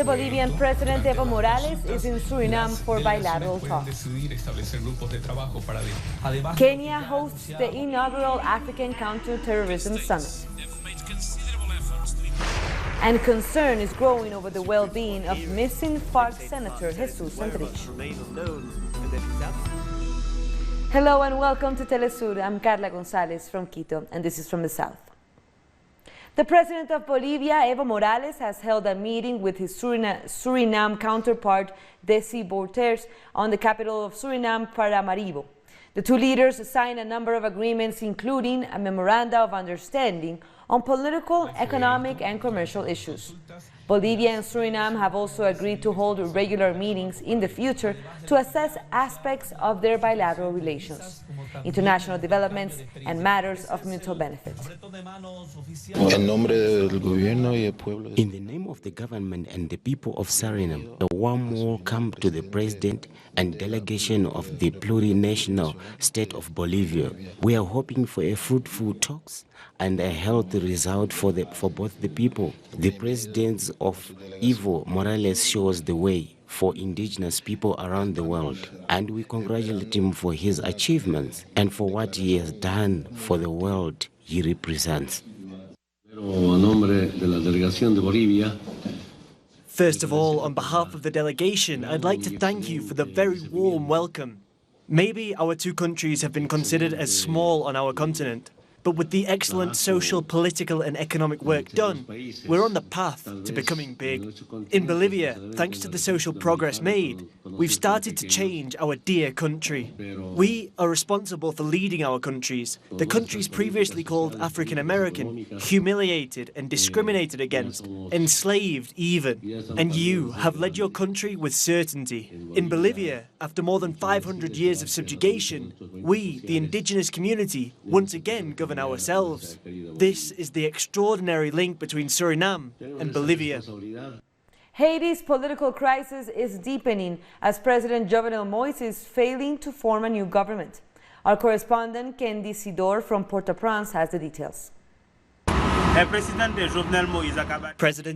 The Bolivian President Evo Morales is in Suriname for bilateral talks. Kenya hosts the inaugural African Counterterrorism Summit. And concern is growing over the well-being of missing FARC Senator Jesus Enrique. Hello and welcome to Telesur. I'm Carla Gonzalez from Quito, and this is from the South. The president of Bolivia, Evo Morales, has held a meeting with his Suriname counterpart, Desi Bouterse, on the capital of Suriname, Paramaribo. The two leaders signed a number of agreements, including a memoranda of understanding on political, economic, and commercial issues. Bolivia and Suriname have also agreed to hold regular meetings in the future to assess aspects of their bilateral relations, international developments, and matters of mutual benefit. In the name of the government and the people of Suriname, a warm welcome to the President and delegation of the plurinational state of Bolivia. We are hoping for a fruitful talks and a healthy result for both the people. The President of Evo Morales shows the way for indigenous people around the world, and we congratulate him for his achievements and for what he has done for the world he represents. First of all, on behalf of the delegation, I'd like to thank you for the very warm welcome. Maybe our two countries have been considered as small on our continent, but with the excellent social, political and economic work done, we're on the path to becoming big. In Bolivia, thanks to the social progress made, we've started to change our dear country. We are responsible for leading our countries, the countries previously called African American, humiliated and discriminated against, enslaved even. And you have led your country with certainty. In Bolivia, after more than 500 years of subjugation, we, the indigenous community, once again govern ourselves. This is the extraordinary link between Suriname and Bolivia. Haiti's political crisis is deepening as President Jovenel Moïse is failing to form a new government. Our correspondent Ken Disidor from Port-au-Prince has the details. President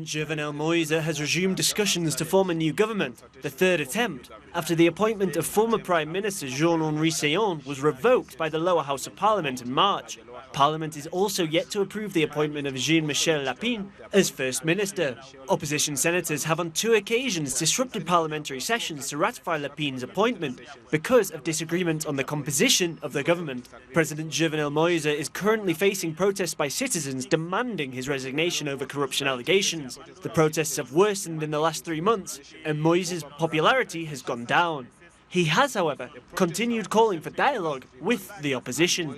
Jovenel Moïse has resumed discussions to form a new government, the third attempt, after the appointment of former Prime Minister Jean-Henri Seyon was revoked by the lower house of Parliament in March. Parliament is also yet to approve the appointment of Jean-Michel Lapine as First Minister. Opposition senators have on two occasions disrupted parliamentary sessions to ratify Lapine's appointment because of disagreement on the composition of the government. President Jovenel Moïse is currently facing protests by citizens demanding his resignation over corruption allegations. The protests have worsened in the last 3 months, and Moïse's popularity has gone down. He has, however, continued calling for dialogue with the opposition.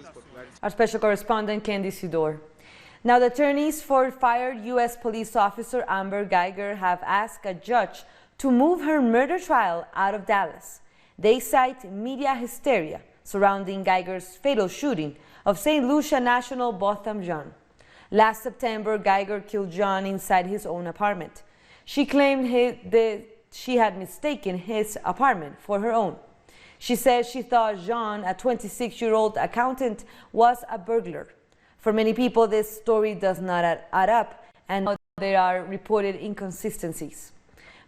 Our special correspondent, Candy Sidor. Now, the attorneys for fired U.S. police officer Amber Geiger have asked a judge to move her murder trial out of Dallas. They cite media hysteria surrounding Geiger's fatal shooting of St. Lucia national Botham Jean. Last September, Geiger killed John inside his own apartment. She claimed she had mistaken his apartment for her own. She says she thought Jean, a 26-year-old accountant, was a burglar. For many people, this story does not add up, and there are reported inconsistencies.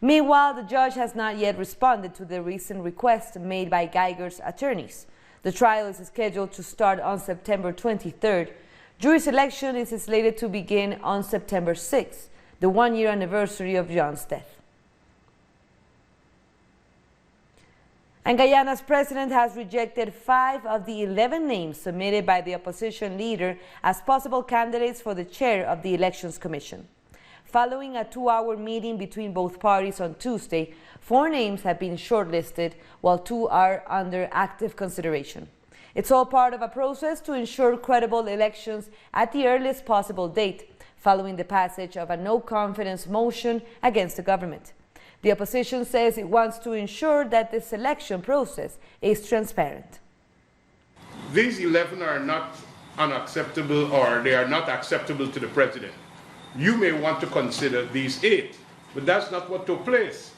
Meanwhile, the judge has not yet responded to the recent request made by Geiger's attorneys. The trial is scheduled to start on September 23rd. Jury selection is slated to begin on September 6th, the one-year anniversary of John's death. And Guyana's president has rejected 5 of the 11 names submitted by the opposition leader as possible candidates for the chair of the Elections Commission. Following a 2-hour meeting between both parties on Tuesday, 4 names have been shortlisted, while 2 are under active consideration. It's all part of a process to ensure credible elections at the earliest possible date, following the passage of a no-confidence motion against the government. The opposition says it wants to ensure that the selection process is transparent. These 11 are not unacceptable, or they are not acceptable to the president. You may want to consider these 8, but that's not what took place.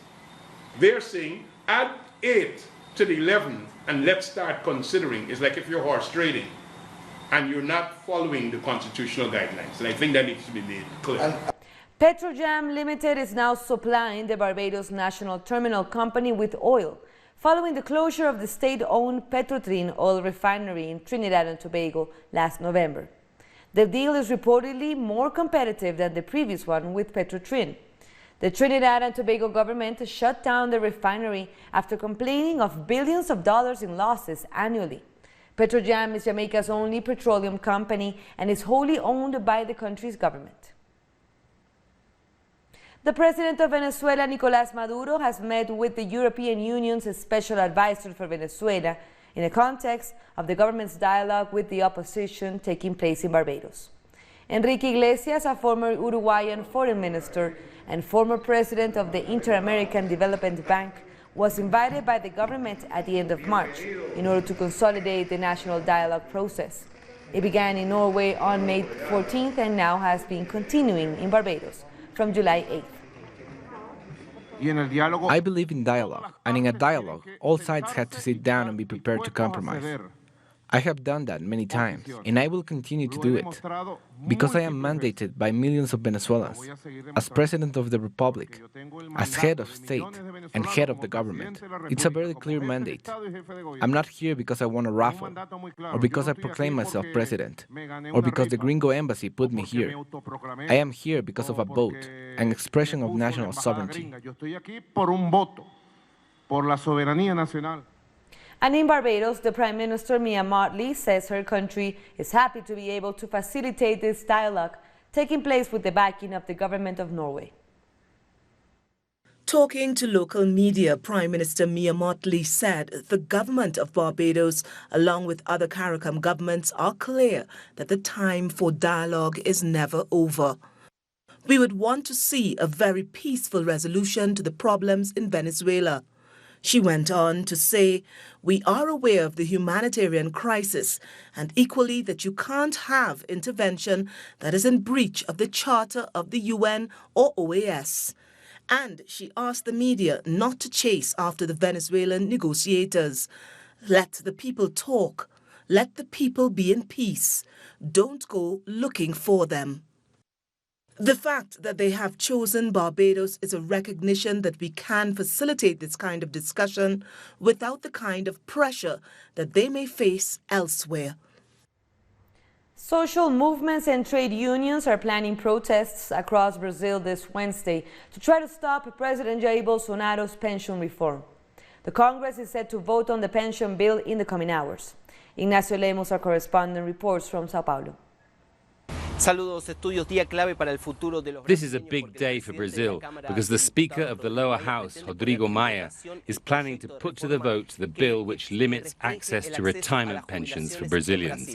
They're saying add 8 to the 11 and let's start considering. It's like if you're horse trading and you're not following the constitutional guidelines. And I think that needs to be made clear. Petra Gem Limited is now supplying the Barbados National Terminal Company with oil, following the closure of the state-owned Petrotrin oil refinery in Trinidad and Tobago last November. The deal is reportedly more competitive than the previous one with Petrotrin. The Trinidad and Tobago government shut down the refinery after complaining of billions of dollars in losses annually. Petra Gem is Jamaica's only petroleum company and is wholly owned by the country's government. The president of Venezuela, Nicolas Maduro, has met with the European Union's special advisor for Venezuela in the context of the government's dialogue with the opposition taking place in Barbados. Enrique Iglesias, a former Uruguayan foreign minister and former president of the Inter-American Development Bank, was invited by the government at the end of March in order to consolidate the national dialogue process. It began in Norway on May 14th and now has been continuing in Barbados from July 8th. I believe in dialogue, and in a dialogue, all sides have to sit down and be prepared to compromise. I have done that many times, and I will continue to do it, because I am mandated by millions of Venezuelans, as President of the Republic, as head of state, and head of the government. It's a very clear mandate. I'm not here because I want a raffle, or because I proclaim myself president, or because the Gringo embassy put me here. I am here because of a vote, an expression of national sovereignty. And in Barbados, the Prime Minister, Mia Mottley, says her country is happy to be able to facilitate this dialogue taking place with the backing of the government of Norway. Talking to local media, Prime Minister Mia Mottley said the government of Barbados, along with other CARICOM governments, are clear that the time for dialogue is never over. We would want to see a very peaceful resolution to the problems in Venezuela. She went on to say, we are aware of the humanitarian crisis and equally that you can't have intervention that is in breach of the Charter of the UN or OAS. And she asked the media not to chase after the Venezuelan negotiators. Let the people talk. Let the people be in peace. Don't go looking for them. The fact that they have chosen Barbados is a recognition that we can facilitate this kind of discussion without the kind of pressure that they may face elsewhere. Social movements and trade unions are planning protests across Brazil this Wednesday to try to stop President Jair Bolsonaro's pension reform. The Congress is set to vote on the pension bill in the coming hours. Ignacio Lemos, our correspondent, reports from Sao Paulo. This is a big day for Brazil because the Speaker of the lower house, Rodrigo Maia, is planning to put to the vote the bill which limits access to retirement pensions for Brazilians.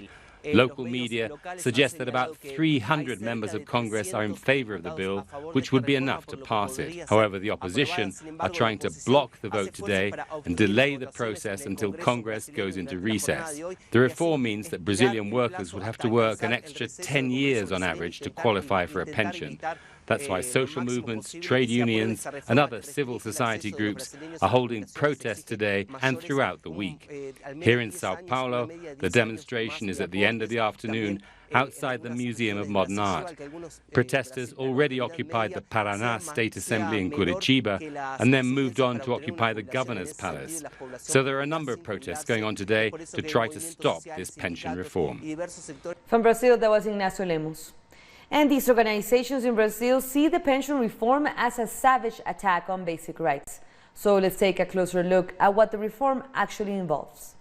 Local media suggest that about 300 members of Congress are in favor of the bill, which would be enough to pass it. However, the opposition are trying to block the vote today and delay the process until Congress goes into recess. The reform means that Brazilian workers would have to work an extra 10 years on average to qualify for a pension. That's why social movements, trade unions and other civil society groups are holding protests today and throughout the week. Here in Sao Paulo, the demonstration is at the end of the afternoon outside the Museum of Modern Art. Protesters already occupied the Paraná State Assembly in Curitiba and then moved on to occupy the Governor's Palace. So there are a number of protests going on today to try to stop this pension reform. From Brazil, that was Ignacio Lemos. And these organizations in Brazil see the pension reform as a savage attack on basic rights. So let's take a closer look at what the reform actually involves.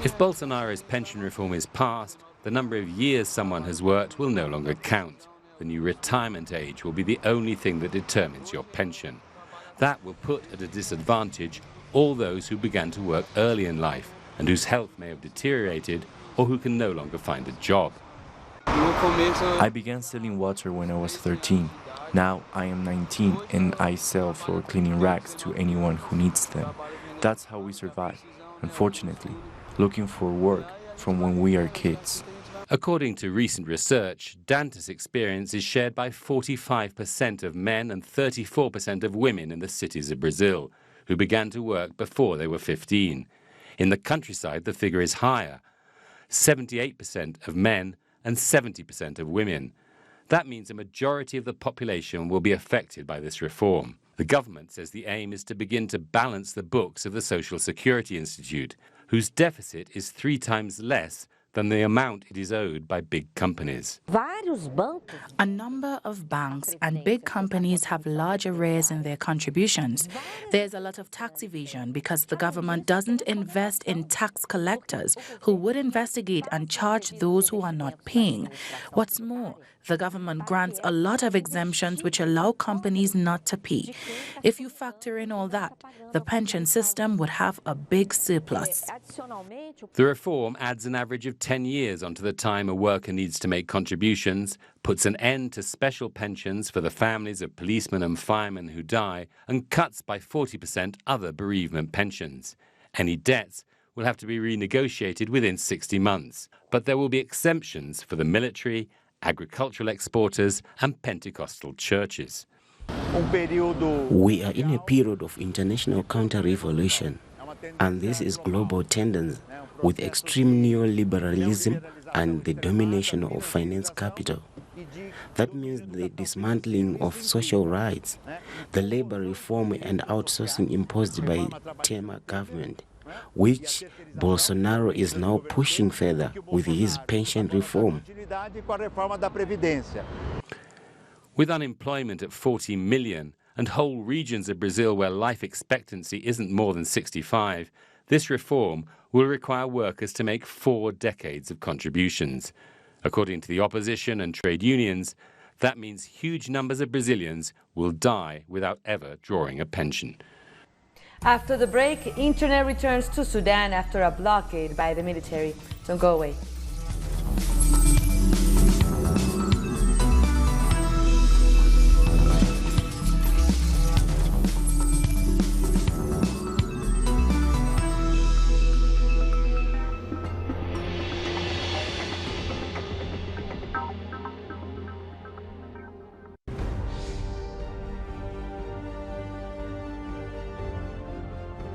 If Bolsonaro's pension reform is passed, the number of years someone has worked will no longer count. The new retirement age will be the only thing that determines your pension. That will put at a disadvantage all those who began to work early in life and whose health may have deteriorated or who can no longer find a job. I began selling water when I was 13. Now I am 19 and I sell floor cleaning rags to anyone who needs them. That's how we survive, unfortunately, looking for work from when we are kids. According to recent research, Dante's experience is shared by 45% of men and 34% of women in the cities of Brazil, who began to work before they were 15. In the countryside, the figure is higher, 78% of men and 70% of women. That means a majority of the population will be affected by this reform. The government says the aim is to begin to balance the books of the Social Security Institute, whose deficit is 3 times less than the amount it is owed by big companies. A number of banks and big companies have large arrears in their contributions. There's a lot of tax evasion because the government doesn't invest in tax collectors who would investigate and charge those who are not paying. What's more, the government grants a lot of exemptions which allow companies not to pay. If you factor in all that, the pension system would have a big surplus. The reform adds an average of 10 years onto the time a worker needs to make contributions, puts an end to special pensions for the families of policemen and firemen who die, and cuts by 40% other bereavement pensions. Any debts will have to be renegotiated within 60 months, but there will be exemptions for the military, agricultural exporters and Pentecostal churches. We are in a period of international counter-revolution, and this is global tendency with extreme neoliberalism and the domination of finance capital. That means the dismantling of social rights, the labor reform and outsourcing imposed by Temer government, which Bolsonaro is now pushing further with his pension reform. With unemployment at 40 million and whole regions of Brazil where life expectancy isn't more than 65, this reform will require workers to make 4 decades of contributions. According to the opposition and trade unions, that means huge numbers of Brazilians will die without ever drawing a pension. After the break, internet returns to Sudan after a blockade by the military. Don't go away.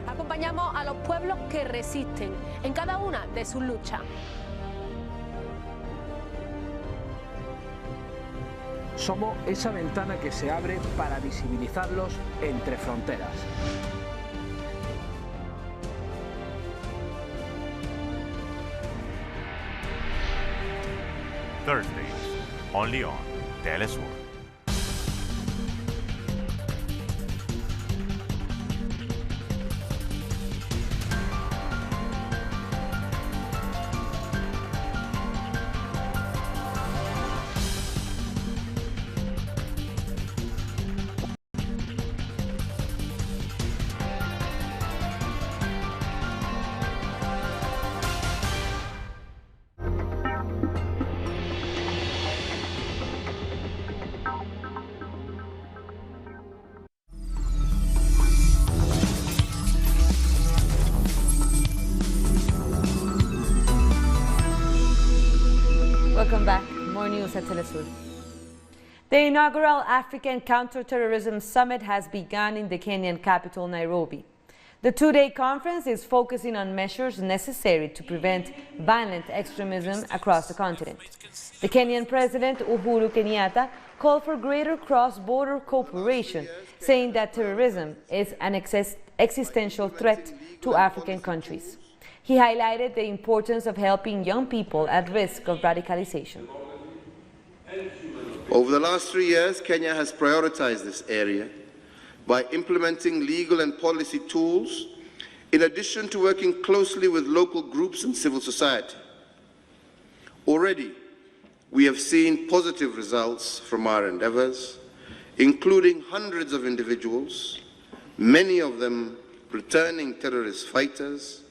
Acompañamos a los pueblos que resisten en cada una de sus luchas. Somos esa ventana que se abre para visibilizarlos entre fronteras. Thursdays, only on Telesur. Welcome back. More news at Telesur. The inaugural African Counterterrorism Summit has begun in the Kenyan capital, Nairobi. The 2-day conference is focusing on measures necessary to prevent violent extremism across the continent. The Kenyan President Uhuru Kenyatta called for greater cross-border cooperation, saying that terrorism is an existential threat to African countries. He highlighted the importance of helping young people at risk of radicalization. Over the last 3 years, Kenya has prioritized this area by implementing legal and policy tools, in addition to working closely with local groups and civil society. Already, we have seen positive results from our endeavors, including hundreds of individuals, many of them returning terrorist fighters,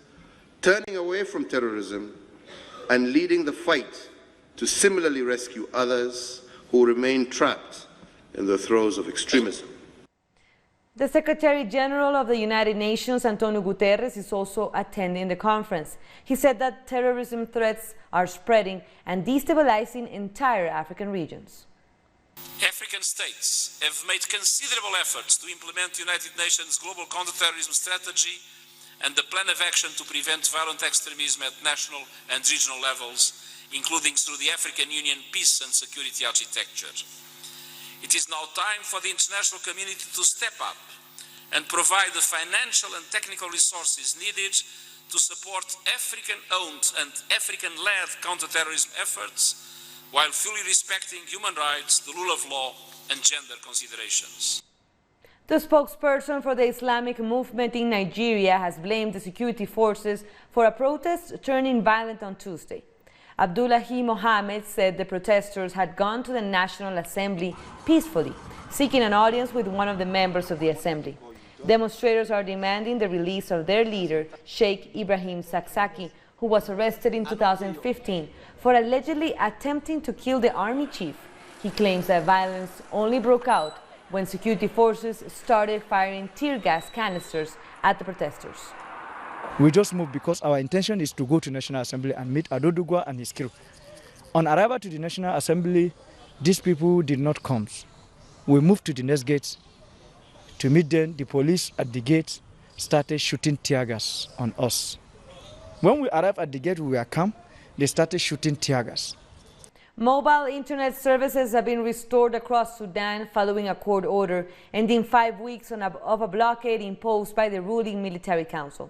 turning away from terrorism and leading the fight to similarly rescue others who remain trapped in the throes of extremism. The Secretary-General of the United Nations, Antonio Gutteres, is also attending the conference. He said that terrorism threats are spreading and destabilizing entire African regions. African states have made considerable efforts to implement the United Nations Global Counterterrorism Strategy and the Plan of Action to prevent violent extremism at national and regional levels, including through the African Union peace and security architecture. It is now time for the international community to step up and provide the financial and technical resources needed to support African-owned and African-led counterterrorism efforts while fully respecting human rights, the rule of law, and gender considerations. The spokesperson for the Islamic movement in Nigeria has blamed the security forces for a protest turning violent on Tuesday. Abdullahi Mohammed said the protesters had gone to the National Assembly peacefully, seeking an audience with one of the members of the assembly. Demonstrators are demanding the release of their leader, Sheikh Ibrahim Zakzaki, who was arrested in 2015 for allegedly attempting to kill the army chief. He claims that violence only broke out when security forces started firing tear gas canisters at the protesters. We just moved because our intention is to go to National Assembly and meet Adodugwa and his crew. On arrival to the National Assembly, these people did not come. We moved to the next gates. To meet them, the police at the gates started shooting tear gas on us. When we arrived at the gate, we were calm. They started shooting tear gas. Mobile internet services have been restored across Sudan following a court order ending 5 weeks of a blockade imposed by the ruling military council.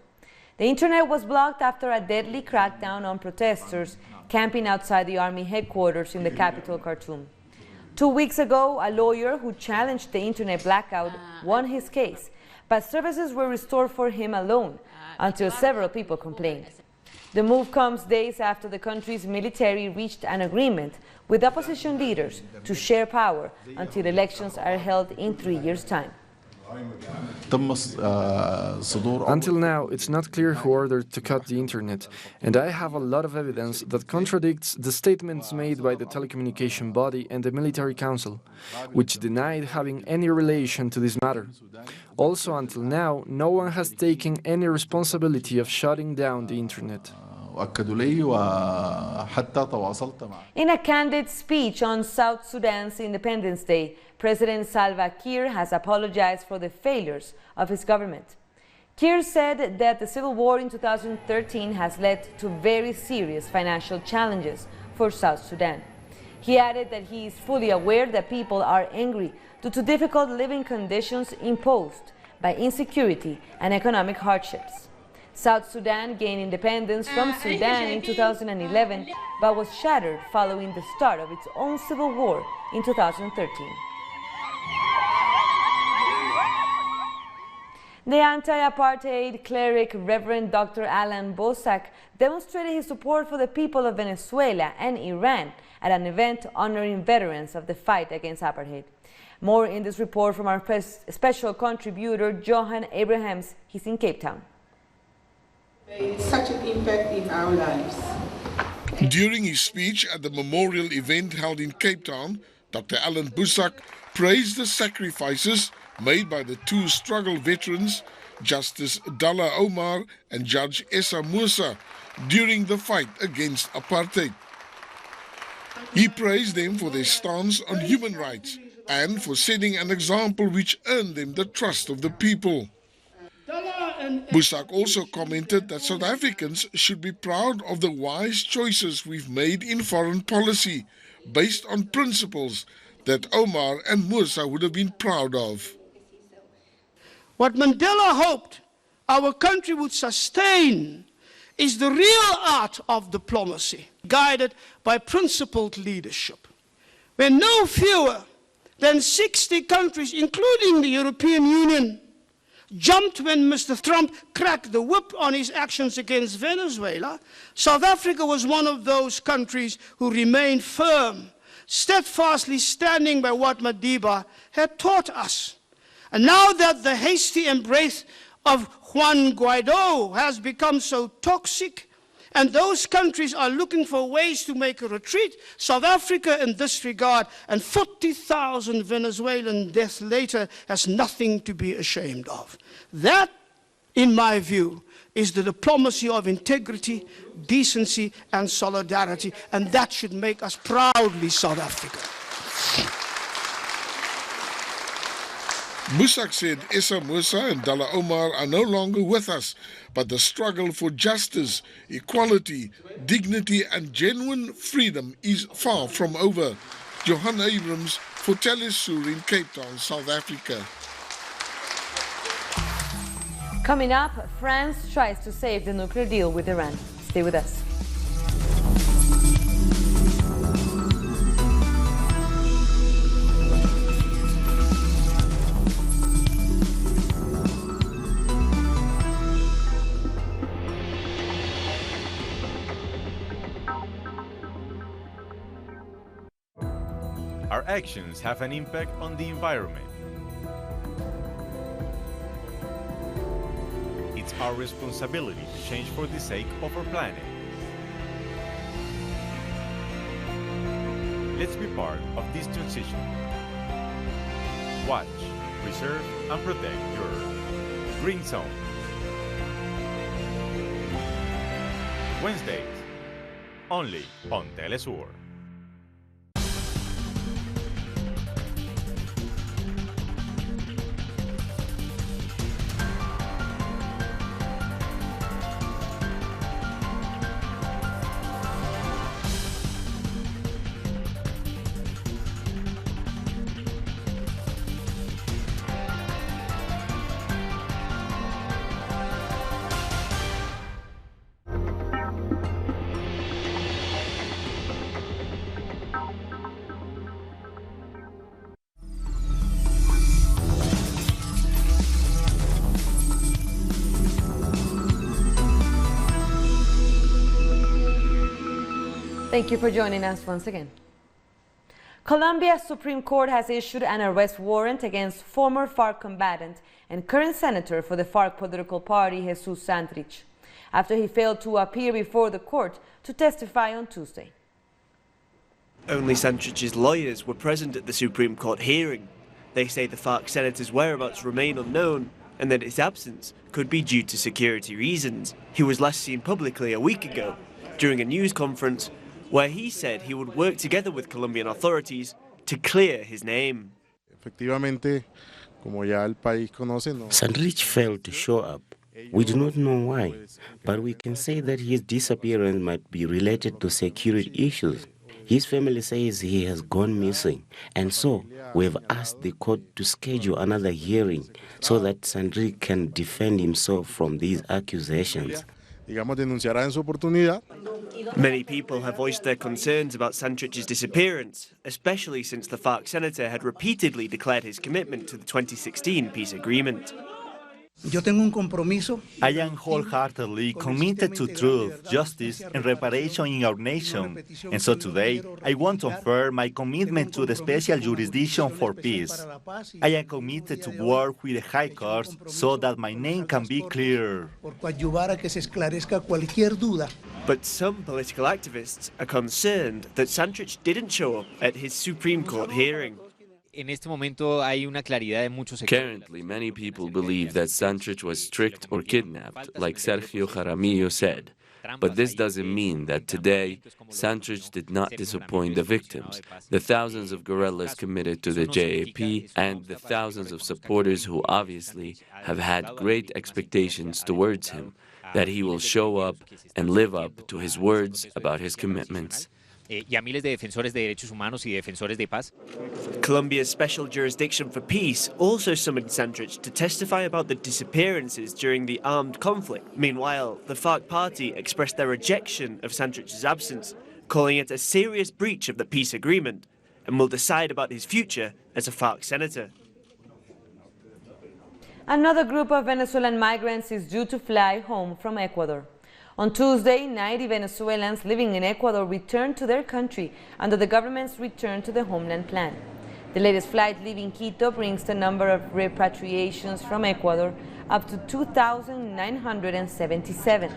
The internet was blocked after a deadly crackdown on protesters camping outside the army headquarters in the capital, Khartoum. 2 weeks ago, a lawyer who challenged the internet blackout won his case, but services were restored for him alone until several people complained. The move comes days after the country's military reached an agreement with opposition leaders to share power until elections are held in 3 years' time. Until now, it's not clear who ordered to cut the internet, and I have a lot of evidence that contradicts the statements made by the telecommunication body and the military council, which denied having any relation to this matter. Also, until now, no one has taken any responsibility of shutting down the internet. In a candid speech on South Sudan's Independence Day, President Salva Kiir has apologized for the failures of his government. Kiir said that the civil war in 2013 has led to very serious financial challenges for South Sudan. He added that he is fully aware that people are angry due to difficult living conditions imposed by insecurity and economic hardships. South Sudan gained independence from Sudan in 2011, but was shattered following the start of its own civil war in 2013. The anti-apartheid cleric Reverend Dr. Alan Bosak demonstrated his support for the people of Venezuela and Iran at an event honoring veterans of the fight against apartheid. More in this report from our special contributor, Johan Abrahams. He's in Cape Town. Such an impact in our lives. During his speech at the memorial event held in Cape Town, Dr. Alan Bosak praised the sacrifices made by the two struggle veterans, Justice Dalla Omar and Judge Essa Musa, during the fight against apartheid. He praised them for their stance on human rights and for setting an example which earned them the trust of the people. Bosak also commented that South Africans should be proud of the wise choices we've made in foreign policy, based on principles that Omar and Musa would have been proud of. What Mandela hoped our country would sustain is the real art of diplomacy, guided by principled leadership, where no fewer than 60 countries, including the European Union, jumped when Mr. Trump cracked the whip on his actions against Venezuela. South Africa was one of those countries who remained firm, steadfastly standing by what Madiba had taught us. And now that the hasty embrace of Juan Guaido has become so toxic, and those countries are looking for ways to make a retreat, South Africa in this regard, and 40,000 Venezuelan deaths later, has nothing to be ashamed of. That, in my view, is the diplomacy of integrity, decency, and solidarity, and that should make us proudly South Africa. Bouterse said Issa Musa and Dalla Omar are no longer with us, but the struggle for justice, equality, dignity and genuine freedom is far from over. Johan Abrams for Telesur in Cape Town, South Africa. Coming up, France tries to save the nuclear deal with Iran. Stay with us. Our actions have an impact on the environment. It's our responsibility to change for the sake of our planet. Let's be part of this transition. Watch, preserve, and protect your Green Zone. Wednesdays, only on Telesur. Thank you for joining us once again. Colombia's Supreme Court has issued an arrest warrant against former FARC combatant and current senator for the FARC political party, Jesus Santrich, after he failed to appear before the court to testify on Tuesday. Only Santrich's lawyers were present at the Supreme Court hearing. They say the FARC senator's whereabouts remain unknown and that his absence could be due to security reasons. He was last seen publicly a week ago during a news conference where he said he would work together with Colombian authorities to clear his name. Santrich failed to show up. We do not know why, but we can say that his disappearance might be related to security issues. His family says he has gone missing, and so we have asked the court to schedule another hearing so that Santrich can defend himself from these accusations. Many people have voiced their concerns about Santrich's disappearance, especially since the FARC senator had repeatedly declared his commitment to the 2016 peace agreement. I am wholeheartedly committed to truth, justice, and reparation in our nation. And so today, I want to affirm my commitment to the Special Jurisdiction for Peace. I am committed to work with the High Court so that my name can be clear. But some political activists are concerned that Santrich didn't show up at his Supreme Court hearing. Currently, many people believe that Santrich was tricked or kidnapped, like Sergio Jaramillo said. But this doesn't mean that today, Santrich did not disappoint the victims, the thousands of guerrillas committed to the JAP, and the thousands of supporters who obviously have had great expectations towards him, that he will show up and live up to his words about his commitments. Colombia's Special Jurisdiction for Peace also summoned Santrich to testify about the disappearances during the armed conflict. Meanwhile, the FARC party expressed their rejection of Santrich's absence, calling it a serious breach of the peace agreement, and will decide about his future as a FARC senator. Another group of Venezuelan migrants is due to fly home from Ecuador. On Tuesday, 90 Venezuelans living in Ecuador returned to their country under the government's Return to the Homeland plan. The latest flight leaving Quito brings the number of repatriations from Ecuador up to 2,977,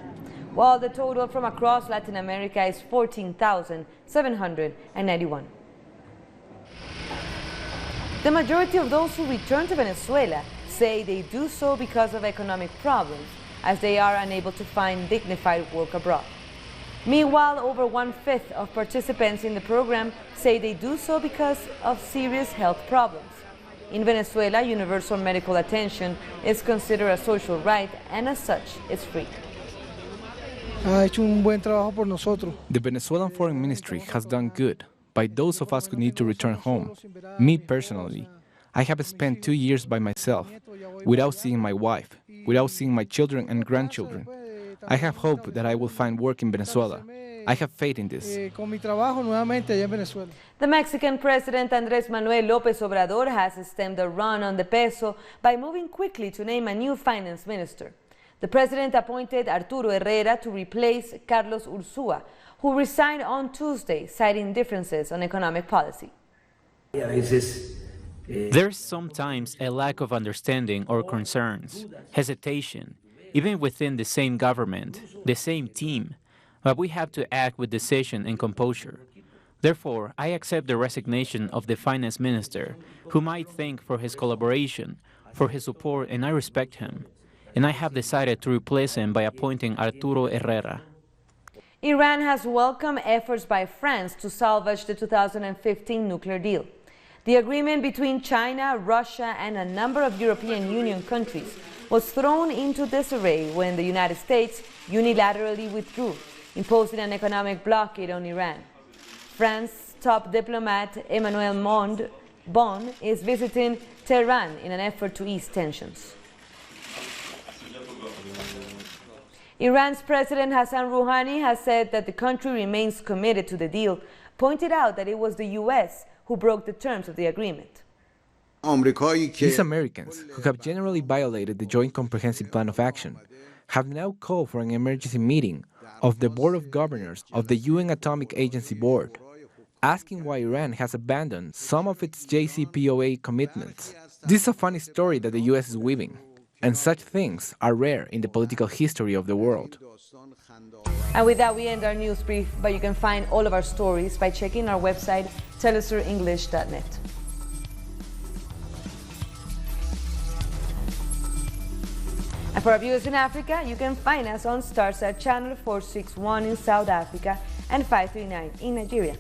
while the total from across Latin America is 14,791. The majority of those who return to Venezuela say they do so because of economic problems, as they are unable to find dignified work abroad. Meanwhile, over 1/5 of participants in the program say they do so because of serious health problems. In Venezuela, universal medical attention is considered a social right, and as such, it's free. The Venezuelan Foreign Ministry has done good by those of us who need to return home. Me personally, I have spent 2 years by myself, without seeing my wife, without seeing my children and grandchildren. I have hope that I will find work in Venezuela. I have faith in this. The Mexican President Andrés Manuel Lopez Obrador has stemmed the run on the peso by moving quickly to name a new finance minister. The president appointed Arturo Herrera to replace Carlos Ursúa, who resigned on Tuesday, citing differences on economic policy. There's sometimes a lack of understanding or concerns, hesitation, even within the same government, the same team, but we have to act with decision and composure. Therefore, I accept the resignation of the finance minister, whom I thank for his collaboration, for his support, and I respect him. And I have decided to replace him by appointing Arturo Herrera. Iran has welcomed efforts by France to salvage the 2015 nuclear deal. The agreement between China, Russia, and a number of European Union countries was thrown into disarray when the United States unilaterally withdrew, imposing an economic blockade on Iran. France's top diplomat Emmanuel Bon is visiting Tehran in an effort to ease tensions. Iran's President Hassan Rouhani has said that the country remains committed to the deal, pointed out that it was the U.S. who broke the terms of the agreement. These Americans, who have generally violated the Joint Comprehensive Plan of Action, have now called for an emergency meeting of the Board of Governors of the UN Atomic Agency Board, asking why Iran has abandoned some of its JCPOA commitments. This is a funny story that the U.S. is weaving, and such things are rare in the political history of the world. And with that, we end our news brief, but you can find all of our stories by checking our website, telesurenglish.net. And for our viewers in Africa, you can find us on Starsat channel 461 in South Africa and 539 in Nigeria.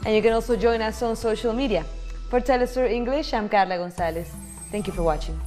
And you can also join us on social media. For Telesur English, I'm Carla Gonzalez. Thank you for watching.